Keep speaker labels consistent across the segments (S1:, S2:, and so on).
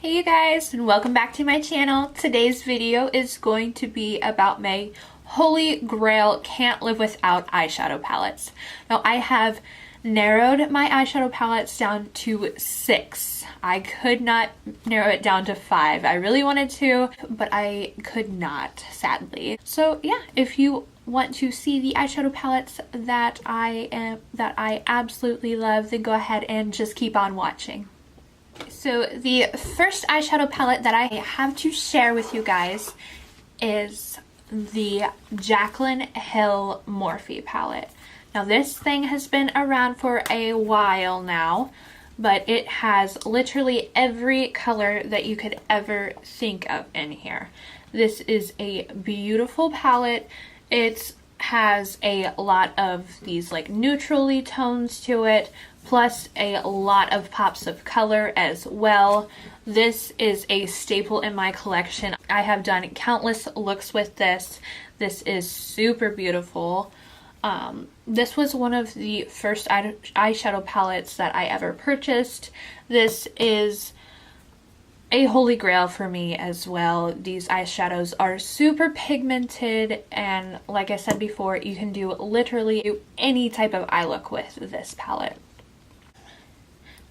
S1: Hey you guys, and welcome back to my channel. Today's video is going to be about my holy grail can't live without eyeshadow palettes. Now I have narrowed my eyeshadow palettes down to 6. I could not narrow it down to 5. I really wanted to, but I could not, sadly. So yeah, if you want to see the eyeshadow palettes that I absolutely love, then go ahead and just keep on watching. So the first eyeshadow palette that I have to share with you guys is the Jaclyn Hill Morphe palette. Now this thing has been around for a while now, but it has literally every color that you could ever think of in here. This is a beautiful palette. It has a lot of these like neutrally tones to it, plus a lot of pops of color as well. This is a staple in my collection. I have done countless looks with this. This is super beautiful. This was one of the first eyeshadow palettes that I ever purchased. This is a holy grail for me as well. These eyeshadows are super pigmented, and like I said before, you can do literally any type of eye look with this palette.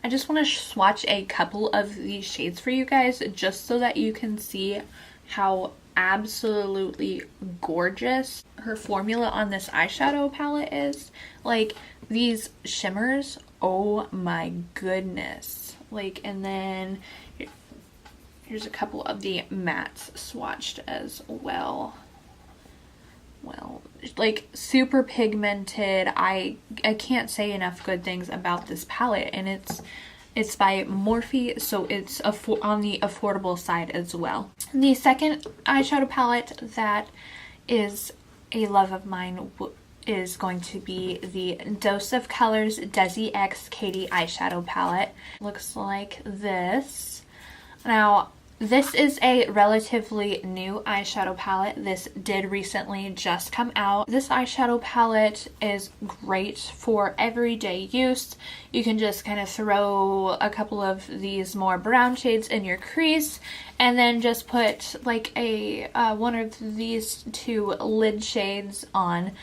S1: I just want to swatch a couple of these shades for you guys just so that you can see how absolutely gorgeous her formula on this eyeshadow palette is. Like, these shimmers, oh my goodness. Like, and then here's a couple of the mattes swatched as well. Well, like super pigmented. I can't say enough good things about this palette, and it's by Morphe, so it's on the affordable side as well. The second eyeshadow palette that is a love of mine is going to be the Dose of Colors Desi X Katy eyeshadow palette. Looks like this. Now, this is a relatively new eyeshadow palette. This did recently just come out. This eyeshadow palette is great for everyday use. You can just kind of throw a couple of these more brown shades in your crease and then just put like a one of these two lid shades on,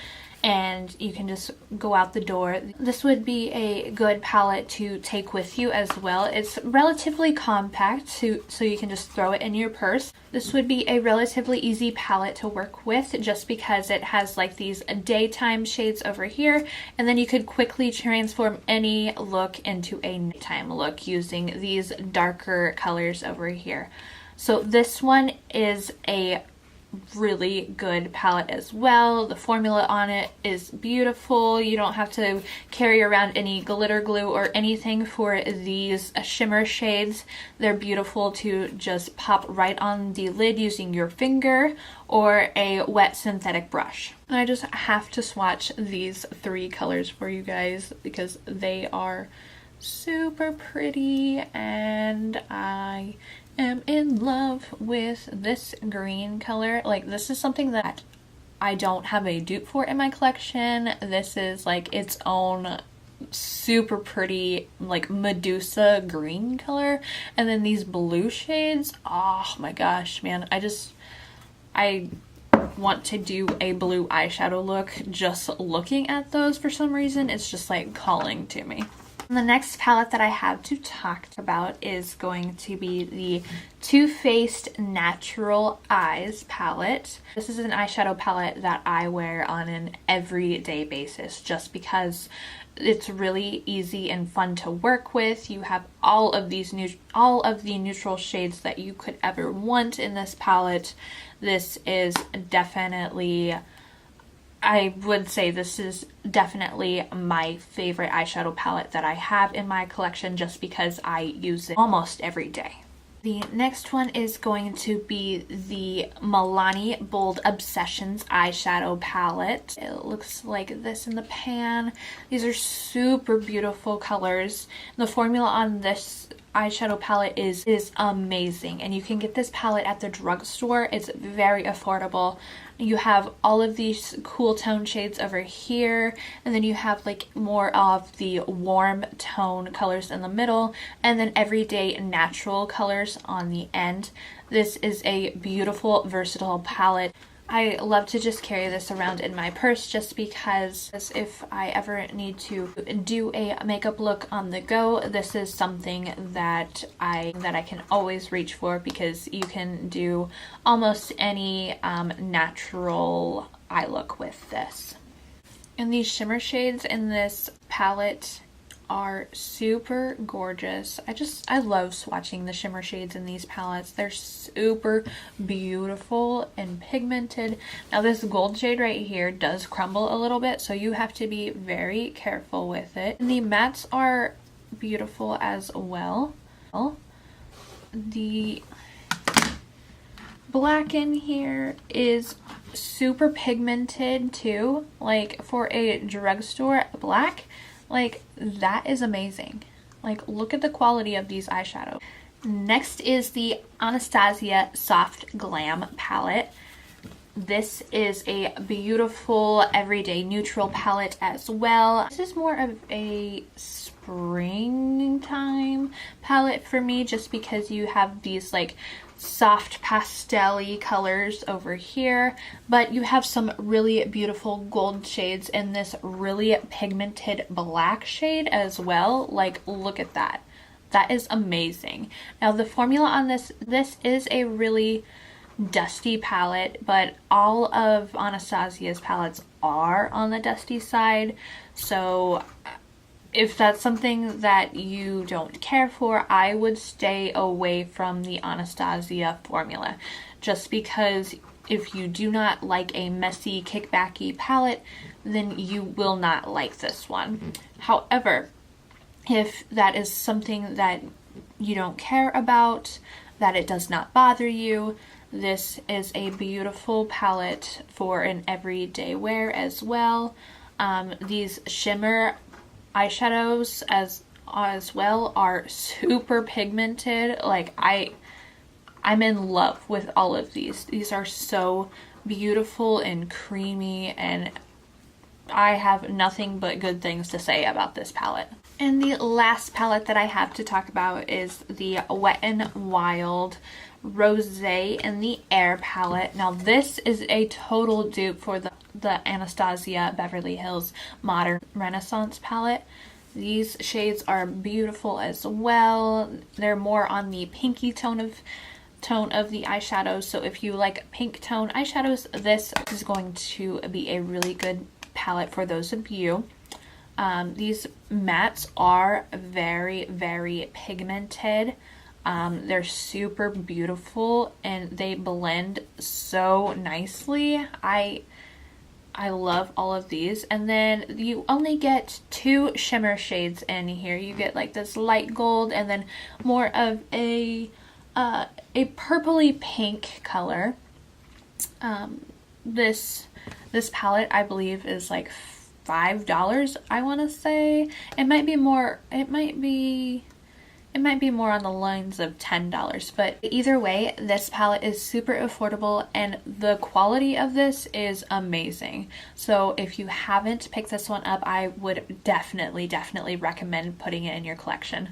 S1: and you can just go out the door. This would be a good palette to take with you as well. It's relatively compact, so you can just throw it in your purse. This would be a relatively easy palette to work with just because it has like these daytime shades over here, and then you could quickly transform any look into a nighttime look using these darker colors over here. So this one is a really good palette as well. The formula on it is beautiful. You don't have to carry around any glitter glue or anything for these shimmer shades. They're beautiful to just pop right on the lid using your finger or a wet synthetic brush. And I just have to swatch these 3 colors for you guys because they are super pretty, and I am in love with this green color. Like, this is something that I don't have a dupe for in my collection. This is like its own super pretty like Medusa green color, and then these blue shades, oh my gosh, man, I want to do a blue eyeshadow look just looking at those. For some reason it's just like calling to me. The next palette that I have to talk about is going to be the Too Faced Natural Eyes palette. This is an eyeshadow palette that I wear on an everyday basis just because it's really easy and fun to work with. You have all of the neutral shades that you could ever want in this palette. This is definitely, I would say this is definitely my favorite eyeshadow palette that I have in my collection just because I use it almost every day. The next one is going to be the Milani Bold Obsessions eyeshadow palette. It looks like this in the pan. These are super beautiful colors. The formula on this eyeshadow palette is amazing, and you can get this palette at the drugstore. It's very affordable. You have all of these cool tone shades over here, and then you have like more of the warm tone colors in the middle, and then everyday natural colors on the end. This is a beautiful, versatile palette. I love to just carry this around in my purse just because if I ever need to do a makeup look on the go, this is something that I can always reach for, because you can do almost any natural eye look with this. And these shimmer shades in this palette are super gorgeous. I love swatching the shimmer shades in these palettes. They're super beautiful and pigmented. Now this gold shade right here does crumble a little bit, so you have to be very careful with it. And the mattes are beautiful as well. The black in here is super pigmented too. Like for a drugstore black, like that is amazing. Like look at the quality of these eyeshadows. Next is the Anastasia Soft Glam palette. This is a beautiful everyday neutral palette as well. This is more of a springtime palette for me, just because you have these like soft pastel-y colors over here, but you have some really beautiful gold shades in this really pigmented black shade as well. Like look at that. That is amazing. Now the formula on this is a really dusty palette, but all of Anastasia's palettes are on the dusty side, so if that's something that you don't care for, I would stay away from the Anastasia formula, just because if you do not like a messy, kickbacky palette, then you will not like this one. However, if that is something that you don't care about, that it does not bother you, this is a beautiful palette for an everyday wear as well. These shimmer eyeshadows as well are super pigmented. Like I'm in love with all of these. These are so beautiful and creamy, and I have nothing but good things to say about this palette. And the last palette that I have to talk about is the Wet n Wild Rosé in the Air palette. Now this is a total dupe for the Anastasia Beverly Hills Modern Renaissance palette. These shades are beautiful as well. They're more on the pinky tone of the eyeshadows, so if you like pink tone eyeshadows, this is going to be a really good palette for those of you. These mattes are very, very pigmented. They're super beautiful and they blend so nicely. I love all of these. And then you only get 2 shimmer shades in here. You get like this light gold and then more of a purpley pink color. This palette I believe is like $5, I want to say. It might be more on the lines of $10, but either way, this palette is super affordable and the quality of this is amazing. So if you haven't picked this one up, I would definitely recommend putting it in your collection.